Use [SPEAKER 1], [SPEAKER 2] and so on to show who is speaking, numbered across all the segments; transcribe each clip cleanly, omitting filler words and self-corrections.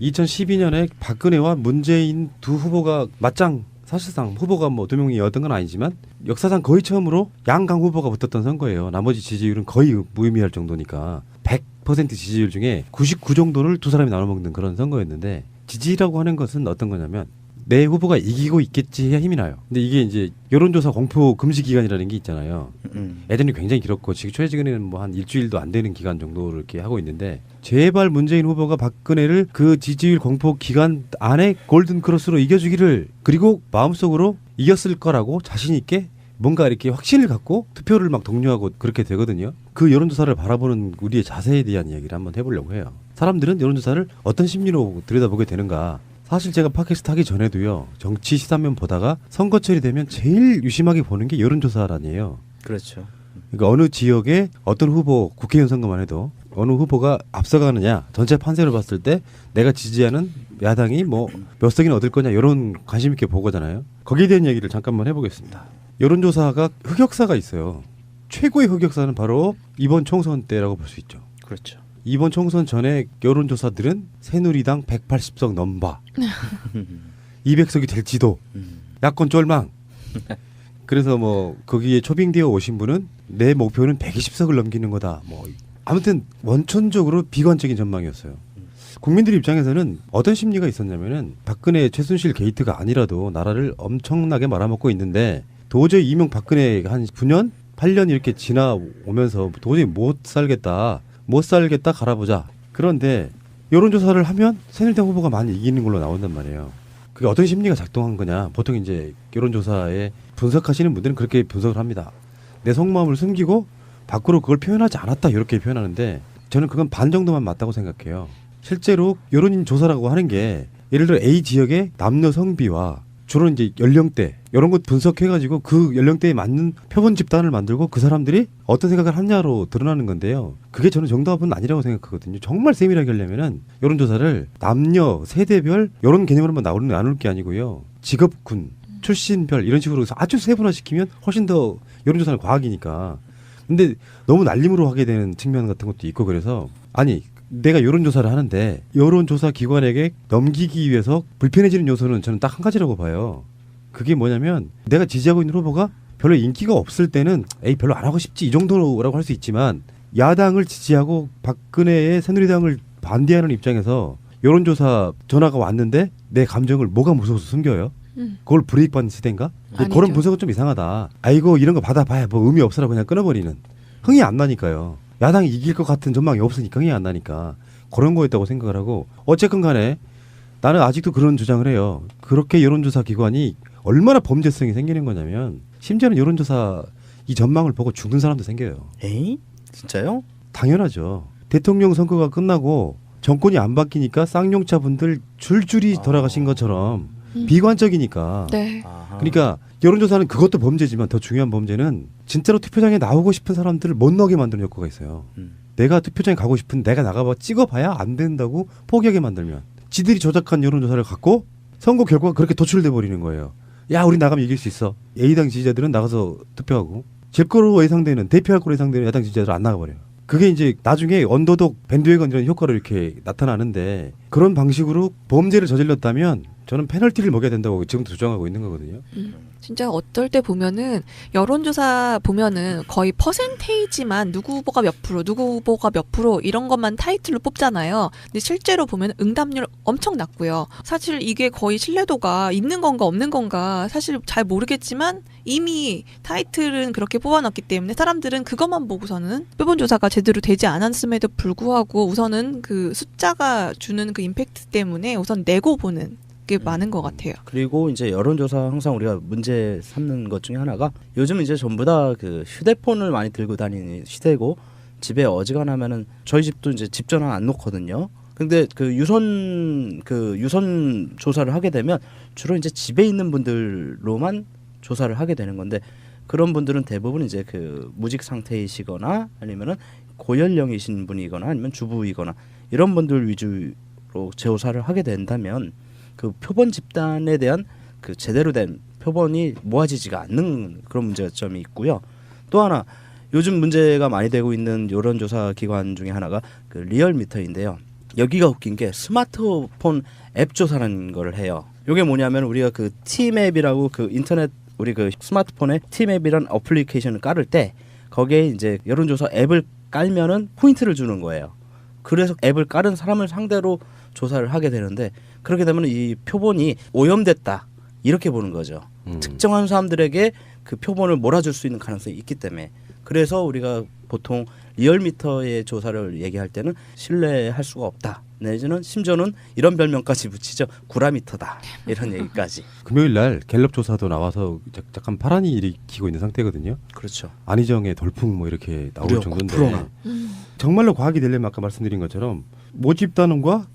[SPEAKER 1] 2012년에 박근혜와 문재인 두 후보가 맞짱 사실상 후보가 뭐 두 명이 얻은 건 아니지만 역사상 거의 처음으로 양강 후보가 붙었던 선거예요. 나머지 지지율은 거의 무의미할 정도니까 100% 지지율 중에 99 정도를 두 사람이 나눠먹는 그런 선거였는데 지지라고 하는 것은 어떤 거냐면 내 후보가 이기고 있겠지 해야 힘이 나요. 근데 이게 이제 여론조사 공표 금지 기간이라는 게 있잖아요. 애들이 굉장히 길었고 지금 최근에는 뭐 한 일주일도 안 되는 기간 정도를 이렇게 하고 있는데 제발 문재인 후보가 박근혜를 그 지지율 공표 기간 안에 골든 크로스로 이겨주기를 그리고 마음속으로 이겼을 거라고 자신 있게 뭔가 이렇게 확신을 갖고 투표를 막 독려하고 그렇게 되거든요. 그 여론조사를 바라보는 우리의 자세에 대한 이야기를 한번 해보려고 해요. 사람들은 여론조사를 어떤 심리로 들여다보게 되는가. 사실 제가 팟캐스트 하기 전에도요. 정치 시사면 보다가 선거철이 되면 제일 유심하게 보는 게 여론조사란이에요.
[SPEAKER 2] 그렇죠.
[SPEAKER 1] 그러니까 어느 지역의 어떤 후보 국회의원 선거만 해도 어느 후보가 앞서가느냐 전체 판세로 봤을 때 내가 지지하는 야당이 뭐 몇 석이나 얻을 거냐 이런 관심 있게 보고잖아요. 거기에 대한 얘기를 잠깐만 해보겠습니다. 여론조사가 흑역사가 있어요. 최고의 흑역사는 바로 이번 총선 때라고 볼 수 있죠.
[SPEAKER 2] 그렇죠.
[SPEAKER 1] 이번 총선 전에 여론조사들은 새누리당 180석 넘바 200석이 될지도 야권 쫄망 그래서 뭐 거기에 초빙되어 오신 분은 내 목표는 120석을 넘기는 거다 뭐 아무튼 원천적으로 비관적인 전망이었어요. 국민들 입장에서는 어떤 심리가 있었냐면은 박근혜 최순실 게이트가 아니라도 나라를 엄청나게 말아먹고 있는데 도저히 이명 박근혜가 한 9년 8년 이렇게 지나오면서 도저히 못 살겠다 갈아보자. 그런데 여론조사를 하면 새누리당 후보가 많이 이기는 걸로 나온단 말이에요. 그게 어떤 심리가 작동한 거냐. 보통 이제 여론조사에 분석하시는 분들은 그렇게 분석을 합니다. 내 속마음을 숨기고 밖으로 그걸 표현하지 않았다 이렇게 표현하는데 저는 그건 반 정도만 맞다고 생각해요. 실제로 여론조사라고 하는 게 예를 들어 A 지역의 남녀 성비와 주로 이제 연령대 이런 것 분석해가지고 그 연령대에 맞는 표본 집단을 만들고 그 사람들이 어떤 생각을 하냐로 드러나는 건데요. 그게 저는 정답은 아니라고 생각하거든요. 정말 세밀하게 하려면은 여론조사를 남녀 세대별 이런 개념으로만 나눌 게 아니고요. 직업군 출신별 이런 식으로 아주 세분화시키면 훨씬 더 여론조사는 과학이니까. 근데 너무 날림으로 하게 되는 측면 같은 것도 있고 그래서 아니 내가 여론조사를 하는데 여론조사 기관에게 넘기기 위해서 불편해지는 요소는 저는 딱 한 가지라고 봐요. 그게 뭐냐면 내가 지지하고 있는 후보가 별로 인기가 없을 때는 에이 별로 안 하고 싶지 이 정도라고 할 수 있지만 야당을 지지하고 박근혜의 새누리당을 반대하는 입장에서 여론조사 전화가 왔는데 내 감정을 뭐가 무서워서 숨겨요? 그걸 불이익받는 시대인가? 그런 분석은 좀 이상하다. 아이고 이런 거 받아봐야 뭐 의미 없어라 그냥 끊어버리는. 흥이 안 나니까요. 야당이 이길 것 같은 전망이 없으니까 흥이 안 나니까 그런 거였다고 생각을 하고 어쨌건 간에 나는 아직도 그런 주장을 해요. 그렇게 여론조사 기관이 얼마나 범죄성이 생기는 거냐면 심지어는 여론조사 이 전망을 보고 죽는 사람도 생겨요.
[SPEAKER 2] 에이? 진짜요?
[SPEAKER 1] 당연하죠. 대통령 선거가 끝나고 정권이 안 바뀌니까 쌍용차 분들 줄줄이 돌아가신 것처럼 비관적이니까.
[SPEAKER 3] 네.
[SPEAKER 1] 그러니까 여론조사는 그것도 범죄지만 더 중요한 범죄는 진짜로 투표장에 나오고 싶은 사람들을 못 나오게 만드는 효과가 있어요. 내가 투표장에 가고 싶은 내가 나가봐 찍어봐야 안 된다고 포기하게 만들면 지들이 조작한 여론조사를 갖고 선거 결과가 그렇게 도출돼 버리는 거예요. 야 우리 나가면 이길 수 있어. A당 지지자들은 나가서 투표하고 질 거로 예상되는 대표할 거로 예상되는 야당 지지자들은 안 나가버려요. 그게 이제 나중에 언더독 밴드웨건이라는 효과로 이렇게 나타나는데 그런 방식으로 범죄를 저질렀다면 저는 페널티를 먹여야 된다고 지금도 주장하고 있는 거거든요.
[SPEAKER 3] 진짜 어떨 때 보면은 여론조사 보면은 거의 퍼센테이지만 누구 후보가 몇 프로, 누구 후보가 몇 프로 이런 것만 타이틀로 뽑잖아요. 근데 실제로 보면 응답률 엄청 낮고요. 사실 이게 거의 신뢰도가 있는 건가 없는 건가 사실 잘 모르겠지만 이미 타이틀은 그렇게 뽑아놨기 때문에 사람들은 그것만 보고서는 표본조사가 제대로 되지 않았음에도 불구하고 우선은 그 숫자가 주는 그 임팩트 때문에 우선 내고 보는 게 많은 것 같아요.
[SPEAKER 2] 그리고 이제 여론조사 항상 우리가 문제 삼는 것 중에 하나가 요즘 이제 전부 다 그 휴대폰을 많이 들고 다니는 시대고 집에 어지간하면은 저희 집도 이제 집 전화 안 놓거든요. 근데 그 유선 조사를 하게 되면 주로 이제 집에 있는 분들로만 조사를 하게 되는 건데 그런 분들은 대부분 이제 그 무직 상태이시거나 아니면은 고연령이신 분이거나 아니면 주부이거나 이런 분들 위주로 재조사를 하게 된다면 그 표본 집단에 대한 그 제대로 된 표본이 모아지지가 않는 그런 문제점이 있고요. 또 하나 요즘 문제가 많이 되고 있는 여론조사 기관 중에 하나가 그 리얼미터인데요. 여기가 웃긴 게 스마트폰 앱 조사라는 걸 해요. 이게 뭐냐면 우리가 그 T맵이라고 그 인터넷 우리 그 스마트폰에 T맵이란 어플리케이션을 깔을 때 거기에 이제 여론조사 앱을 깔면은 포인트를 주는 거예요. 그래서 앱을 깔은 사람을 상대로 조사를 하게 되는데 그렇게 되면 이 표본이 오염됐다 이렇게 보는 거죠. 특정한 사람들에게 그 표본을 몰아줄 수 있는 가능성이 있기 때문에 그래서 우리가 보통 리얼미터의 조사를 얘기할 때는 신뢰할 수가 없다. 내지는 심지어는 이런 별명까지 붙이죠. 구라미터다. 이런 얘기까지.
[SPEAKER 1] 금요일 날 갤럽 조사도 나와서 약간 파란이 일으키고 있는 상태거든요.
[SPEAKER 2] 그렇죠.
[SPEAKER 1] 안희정의 돌풍 뭐 이렇게 나올
[SPEAKER 2] 무려
[SPEAKER 1] 정도인데
[SPEAKER 2] 9%나.
[SPEAKER 1] 정말로 과학이 되려면 아까 말씀드린 것처럼 모집단원과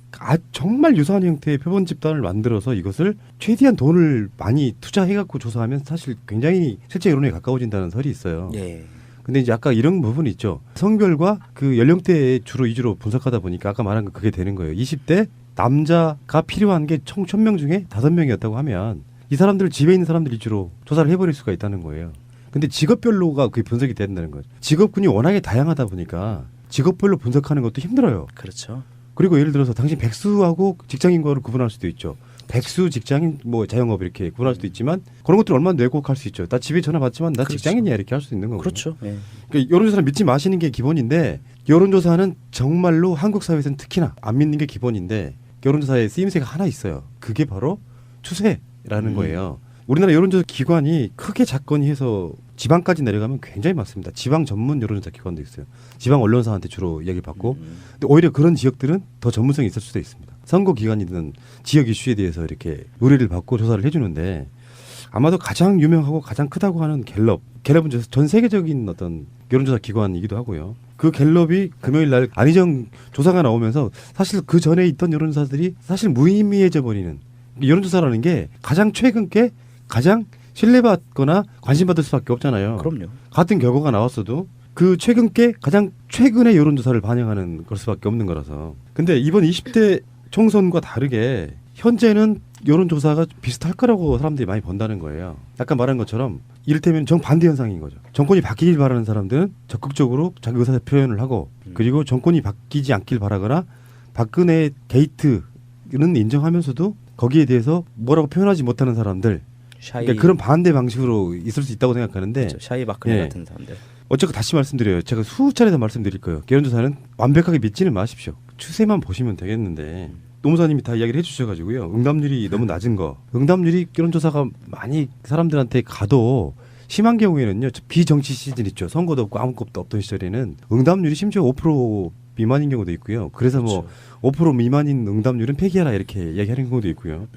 [SPEAKER 1] 정말 유사한 형태의 표본 집단을 만들어서 이것을 최대한 돈을 많이 투자해갖고 조사하면 사실 굉장히 실제 여론에 가까워진다는 설이 있어요.
[SPEAKER 2] 예.
[SPEAKER 1] 근데 이제 아까 이런 부분이 있죠. 성별과 그 연령대에 주로 위주로 분석하다 보니까 아까 말한 거 그게 되는 거예요. 20대 남자가 필요한 게 총 1000명 중에 5명이었다고 하면 이 사람들을 집에 있는 사람들 위주로 조사를 해버릴 수가 있다는 거예요. 근데 직업별로가 그게 분석이 된다는 거죠. 직업군이 워낙에 다양하다 보니까 직업별로 분석하는 것도 힘들어요.
[SPEAKER 2] 그렇죠.
[SPEAKER 1] 그리고 예를 들어서 당신 백수하고 직장인과를 구분할 수도 있죠. 백수, 직장인, 뭐 자영업 이렇게 구분할 수도 있지만 그런 것들 얼마나 왜곡할 수 있죠. 나 집에 전화 받지만 나
[SPEAKER 2] 그렇죠.
[SPEAKER 1] 직장인이야 이렇게 할 수 있는 거고.
[SPEAKER 2] 그렇죠. 예.
[SPEAKER 1] 그러니까 여론조사는 믿지 마시는 게 기본인데 여론조사는 정말로 한국 사회에서는 특히나 안 믿는 게 기본인데 여론조사의 쓰임새가 하나 있어요. 그게 바로 추세라는 거예요. 우리나라 여론조사 기관이 크게 작건이 해서 지방까지 내려가면 굉장히 많습니다. 지방 전문 여론조사 기관도 있어요. 지방 언론사한테 주로 이야기를 받고 근데 오히려 그런 지역들은 더 전문성이 있을 수도 있습니다. 선거 기간이든 지역 이슈에 대해서 이렇게 의뢰를 받고 조사를 해주는데 아마도 가장 유명하고 가장 크다고 하는 갤럽은 전 세계적인 어떤 여론조사 기관이기도 하고요. 그 갤럽이 금요일 날 안희정 조사가 나오면서 사실 그 전에 있던 여론조사들이 사실 무의미해져 버리는 여론조사라는 게 가장 최근 게 가장 신뢰받거나 관심받을 수밖에 없잖아요.
[SPEAKER 2] 그럼요.
[SPEAKER 1] 같은 결과가 나왔어도 그 최근 게 가장 최근의 여론조사를 반영하는 걸 수밖에 없는 거라서. 근데 이번 20대 총선과 다르게 현재는 여론조사가 비슷할 거라고 사람들이 많이 본다는 거예요. 아까 말한 것처럼 이를테면 정반대 현상인 거죠. 정권이 바뀌길 바라는 사람들은 적극적으로 자기 의사 표현을 하고 그리고 정권이 바뀌지 않길 바라거나 박근혜 게이트는 인정하면서도 거기에 대해서 뭐라고 표현하지 못하는 사람들 그러니까 그런 반대 방식으로 있을 수 있다고 생각하는데
[SPEAKER 2] 그렇죠. 샤이 박근혜
[SPEAKER 1] 예.
[SPEAKER 2] 같은 사람들.
[SPEAKER 1] 어쨌든 다시 말씀드려요. 제가 수차례 더 말씀드릴 거예요. 여론조사는 완벽하게 믿지는 마십시오. 추세만 보시면 되겠는데 노무사님이 다 이야기를 해주셔가지고요. 응답률이 너무 낮은 거. 응답률이 여론조사가 많이 사람들한테 가도 심한 경우에는요. 비정치 시즌 있죠. 선거도 없고 아무것도 없던 시절에는 응답률이 심지어 5% 미만인 경우도 있고요. 그래서
[SPEAKER 2] 그렇죠.
[SPEAKER 1] 뭐 5% 미만인 응답률은 폐기하라 이렇게 이야기하는 경우도 있고요.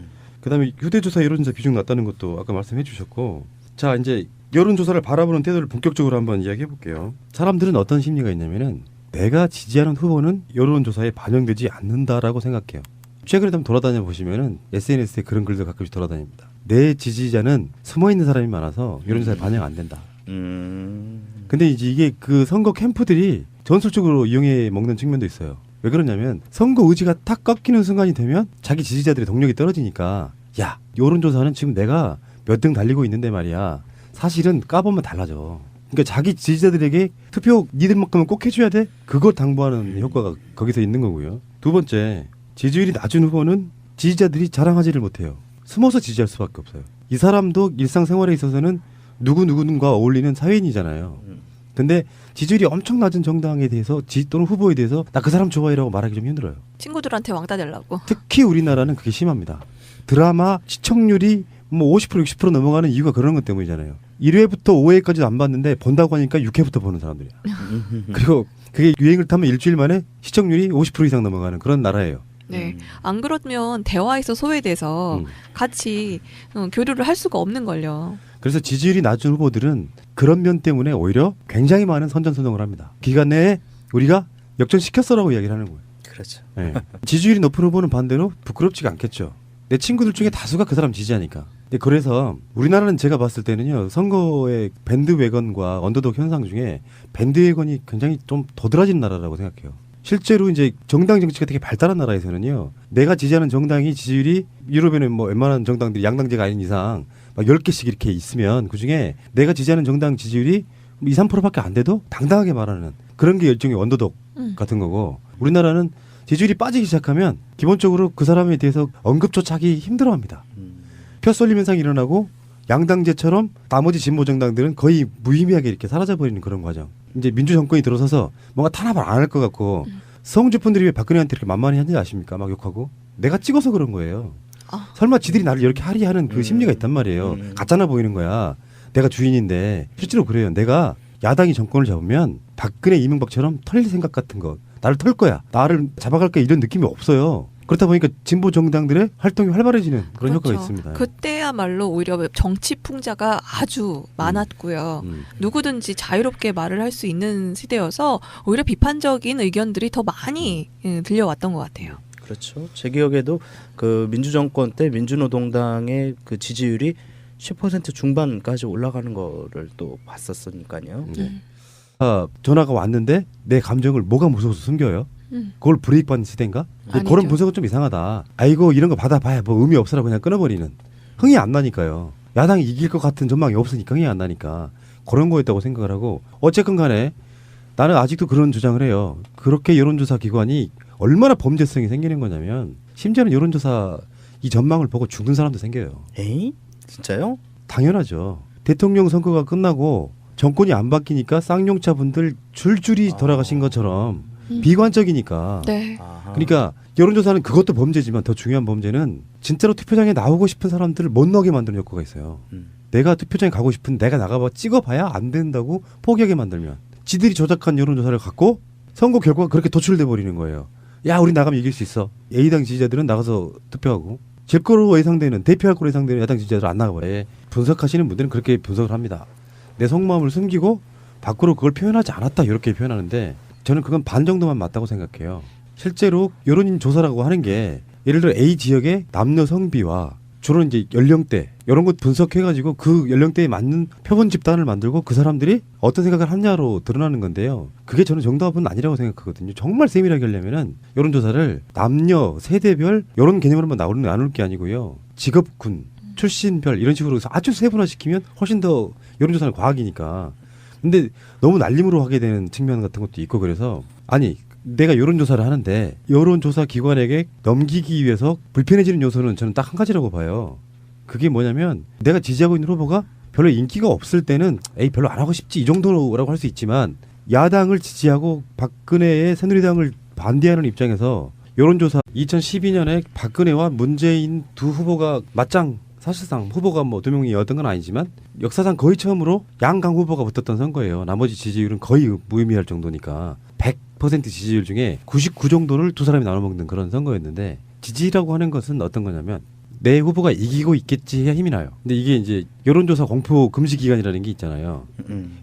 [SPEAKER 1] 그다음에 휴대조사 여론조사 비중 낮다는 것도 아까 말씀해 주셨고 자 이제 여론조사를 바라보는 태도를 본격적으로 한번 이야기해 볼게요. 사람들은 어떤 심리가 있냐면은 내가 지지하는 후보는 여론조사에 반영되지 않는다라고 생각해요. 최근에 한번 돌아다녀 보시면은 SNS에 그런 글들 가끔씩 돌아다닙니다. 내 지지자는 숨어 있는 사람이 많아서 여론조사에 반영 안 된다. 근데 이제 이게 그 선거 캠프들이 전술적으로 이용해 먹는 측면도 있어요. 왜 그러냐면 선거 의지가 탁 꺾이는 순간이 되면 자기 지지자들의 동력이 떨어지니까 야 여론조사는 지금 내가 몇 등 달리고 있는데 말이야. 사실은 까보면 달라져. 그러니까 자기 지지자들에게 투표 니들만큼은 꼭 해줘야 돼? 그걸 당부하는 효과가 거기서 있는 거고요. 두 번째 지지율이 낮은 후보는 지지자들이 자랑하지를 못해요. 숨어서 지지할 수밖에 없어요. 이 사람도 일상생활에 있어서는 누구누구과 어울리는 사회인이잖아요. 근데 지지율이 엄청 낮은 정당에 대해서 또는 후보에 대해서 나 그 사람 좋아해라고 말하기 좀 힘들어요.
[SPEAKER 3] 친구들한테 왕따 되려고.
[SPEAKER 1] 특히 우리나라는 그게 심합니다. 드라마 시청률이 뭐 50% 60% 넘어가는 이유가 그런 것 때문이잖아요. 1회부터 5회까지도 안 봤는데 본다고 하니까 6회부터 보는 사람들이야. 그리고 그게 유행을 타면 일주일 만에 시청률이 50% 이상 넘어가는 그런 나라예요.
[SPEAKER 3] 네. 안 그러면 대화에서 소외돼서 같이 교류를 할 수가 없는 걸요.
[SPEAKER 1] 그래서 지지율이 낮은 후보들은 그런 면 때문에 오히려 굉장히 많은 선전선동을 합니다. 기간 내에 우리가 역전시켰어라고 이야기를 하는 거예요.
[SPEAKER 2] 그렇죠.
[SPEAKER 1] 네. 지지율이 높은 후보는 반대로 부끄럽지가 않겠죠. 내 친구들 중에 다수가 그 사람 지지하니까. 그래서 우리나라는 제가 봤을 때는요. 선거의 밴드웨건과 언더독 현상 중에 밴드웨건이 굉장히 좀 도드라진 나라라고 생각해요. 실제로 이제 정당 정치가 되게 발달한 나라에서는요. 내가 지지하는 정당이 지지율이 유럽에는 뭐 웬만한 정당들이 양당제가 아닌 이상 막 10개씩 이렇게 있으면 그중에 내가 지지하는 정당 지지율이 2, 3%밖에 안 돼도 당당하게 말하는 그런 게 일종의 언더독 같은 거고 우리나라는 지지율이 빠지기 시작하면 기본적으로 그 사람에 대해서 언급조차 하기 힘들어합니다. 펴쏠림 현상이 일어나고 양당제처럼 나머지 진보 정당들은 거의 무의미하게 이렇게 사라져버리는 그런 과정. 이제 민주정권이 들어서서 뭔가 탄압을 안 할 것 같고 성주 분들이 왜 박근혜한테 이렇게 만만히 하는지 아십니까? 막 욕하고. 내가 찍어서 그런 거예요. 설마 지들이 나를 이렇게 하리하는 그 심리가 있단 말이에요. 가짜나 보이는 거야. 내가 주인인데 실제로 그래요. 내가 야당이 정권을 잡으면 박근혜 이명박처럼 털릴 생각 같은 거 나를 털 거야. 나를 잡아갈 거야 이런 느낌이 없어요. 그렇다 보니까 진보 정당들의 활동이 활발해지는 그런
[SPEAKER 3] 그렇죠.
[SPEAKER 1] 효과가 있습니다.
[SPEAKER 3] 그때야말로 오히려 정치 풍자가 아주 많았고요. 누구든지 자유롭게 말을 할 수 있는 시대여서 오히려 비판적인 의견들이 더 많이 들려왔던 것 같아요.
[SPEAKER 2] 그렇죠. 제 기억에도 그 민주정권 때 민주노동당의 그 지지율이 10% 중반까지 올라가는 거를 또 봤었으니까요.
[SPEAKER 1] 전화가 왔는데 내 감정을 뭐가 무서워서 숨겨요? 그걸 브레이크 받는 시대인가?
[SPEAKER 3] 아니죠.
[SPEAKER 1] 그런 분석은 좀 이상하다. 아이고 이런 거 받아봐야 뭐 의미 없어라 그냥 끊어버리는. 흥이 안 나니까요. 야당이 이길 것 같은 전망이 없으니까 흥이 안 나니까 그런 거였다고 생각을 하고 어쨌건 간에 나는 아직도 그런 주장을 해요. 그렇게 여론조사 기관이 얼마나 범죄성이 생기는 거냐면 심지어는 여론조사 이 전망을 보고 죽는 사람도 생겨요.
[SPEAKER 2] 에이? 진짜요?
[SPEAKER 1] 당연하죠. 대통령 선거가 끝나고 정권이 안 바뀌니까 쌍용차 분들 줄줄이 돌아가신 것처럼 비관적이니까.
[SPEAKER 3] 네.
[SPEAKER 2] 아하.
[SPEAKER 1] 그러니까 여론조사는 그것도 범죄지만 더 중요한 범죄는 진짜로 투표장에 나오고 싶은 사람들을 못 나오게 만드는 효과가 있어요. 내가 투표장에 가고 싶은 내가 나가봐 찍어봐야 안 된다고 포기하게 만들면 지들이 조작한 여론조사를 갖고 선거 결과가 그렇게 도출돼 버리는 거예요. 야 우리 나가면 이길 수 있어. A당 지지자들은 나가서 투표하고 질 거로 예상되는 대표할 거로 예상되는 야당 지지자들 안 나가버려. 분석하시는 분들은 그렇게 분석을 합니다. 내 속마음을 숨기고 밖으로 그걸 표현하지 않았다 이렇게 표현하는데 저는 그건 반 정도만 맞다고 생각해요. 실제로 여론인 조사라고 하는 게 예를 들어 A 지역의 남녀 성비와 주로 이제 연령대 이런 것 분석해가지고 그 연령대에 맞는 표본 집단을 만들고 그 사람들이 어떤 생각을 하냐로 드러나는 건데요. 그게 저는 정답은 아니라고 생각하거든요. 정말 세밀하게 하려면은 여론조사를 남녀 세대별 이런 개념으로만 나눌 게 아니고요. 직업군, 출신별 이런 식으로 해서 아주 세분화시키면 훨씬 더 여론조사는 과학이니까. 근데 너무 날림으로 하게 되는 측면 같은 것도 있고 그래서 아니 내가 여론조사를 하는데 여론조사 기관에게 넘기기 위해서 불편해지는 요소는 저는 딱 한 가지라고 봐요. 그게 뭐냐면 내가 지지하고 있는 후보가 별로 인기가 없을 때는 에이 별로 안 하고 싶지 이 정도라고 할 수 있지만 야당을 지지하고 박근혜의 새누리당을 반대하는 입장에서 여론조사 2012년에 박근혜와 문재인 두 후보가 맞짱 사실상 후보가 뭐 두 명이었던 건 아니지만 역사상 거의 처음으로 양강 후보가 붙었던 선거예요. 나머지 지지율은 거의 무의미할 정도니까 100% 지지율 중에 99 정도를 두 사람이 나눠먹는 그런 선거였는데 지지라고 하는 것은 어떤 거냐면 내 후보가 이기고 있겠지 해야 힘이 나요. 근데 이게 이제 여론조사 공표 금지 기간이라는 게 있잖아요.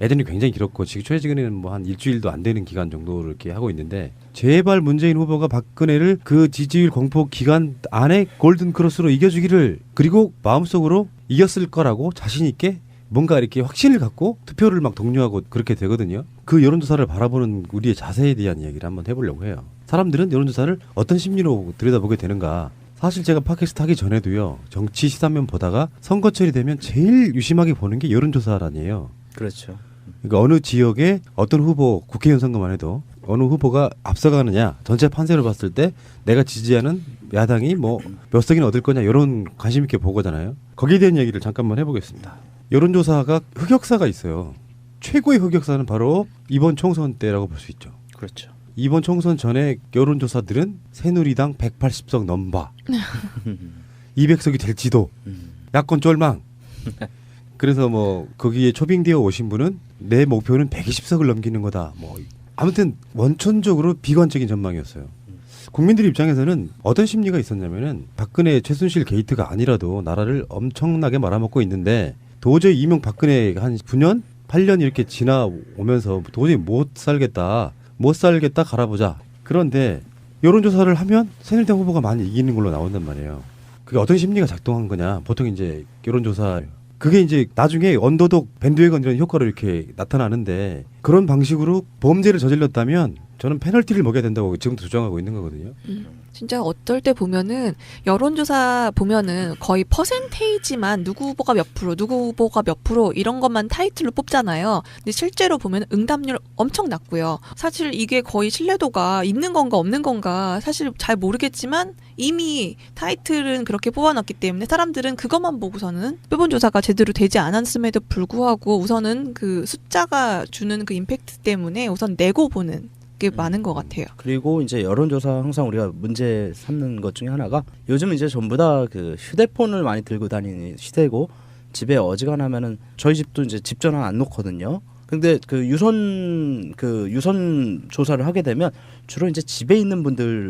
[SPEAKER 1] 예전에 굉장히 길었고 지금 최근에는 뭐 한 일주일도 안 되는 기간 정도를 이렇게 하고 있는데 제발 문재인 후보가 박근혜를 그 지지율 공표 기간 안에 골든 크로스로 이겨주기를 그리고 마음속으로 이겼을 거라고 자신 있게 뭔가 이렇게 확신을 갖고 투표를 막 독려하고 그렇게 되거든요. 그 여론조사를 바라보는 우리의 자세에 대한 이야기를 한번 해보려고 해요. 사람들은 여론조사를 어떤 심리로 들여다보게 되는가. 사실 제가 팟캐스트 하기 전에도요. 정치 시사면 보다가 선거철이 되면 제일 유심하게 보는 게 여론조사란이에요.
[SPEAKER 2] 그렇죠.
[SPEAKER 1] 그러니까 어느 지역에 어떤 후보 국회의원 선거만 해도 어느 후보가 앞서가느냐 전체 판세를 봤을 때 내가 지지하는 야당이 뭐 몇 석이나 얻을 거냐 이런 관심 있게 보거잖아요. 거기에 대한 얘기를 잠깐만 해보겠습니다. 여론조사가 흑역사가 있어요. 최고의 흑역사는 바로 이번 총선 때라고 볼 수 있죠.
[SPEAKER 2] 그렇죠.
[SPEAKER 1] 이번 총선 전에 여론조사들은 새누리당 180석 넘바 200석이 될지도 야권 쫄망 그래서 뭐 거기에 초빙되어 오신 분은 내 목표는 120석을 넘기는 거다 뭐 아무튼 원천적으로 비관적인 전망이었어요. 국민들 입장에서는 어떤 심리가 있었냐면은 박근혜 최순실 게이트가 아니라도 나라를 엄청나게 말아먹고 있는데 도저히 이명박근혜 한 9년 8년 이렇게 지나오면서 도저히 못 살겠다 갈아보자. 그런데 여론조사를 하면 새누리당 후보가 많이 이기는 걸로 나온단 말이에요. 그게 어떤 심리가 작동한 거냐. 보통 이제 여론조사 그게 이제 나중에 언더독 밴드웨건 이런 효과로 이렇게 나타나는데 그런 방식으로 범죄를 저질렀다면 저는 페널티를 먹여야 된다고 지금도 주장하고 있는 거거든요.
[SPEAKER 3] 진짜 어떨 때 보면은 여론조사 보면은 거의 퍼센테이지만 누구 후보가 몇 프로, 누구 후보가 몇 프로 이런 것만 타이틀로 뽑잖아요. 근데 실제로 보면 응답률 엄청 낮고요. 사실 이게 거의 신뢰도가 있는 건가 없는 건가 사실 잘 모르겠지만 이미 타이틀은 그렇게 뽑아놨기 때문에 사람들은 그것만 보고서는 표본조사가 제대로 되지 않았음에도 불구하고 우선은 그 숫자가 주는 그 임팩트 때문에 우선 내고 보는 게 많은 것 같아요.
[SPEAKER 2] 그리고 이제 여론조사 항상 우리가 문제 삼는 것 중에 하나가 요즘 이제 전부 다 그 휴대폰을 많이 들고 다니는 시대고 집에 어지간하면은 저희 집도 이제 집 전화 안 놓거든요. 근데 그 유선 조사를 하게 되면 주로 이제 집에 있는 분들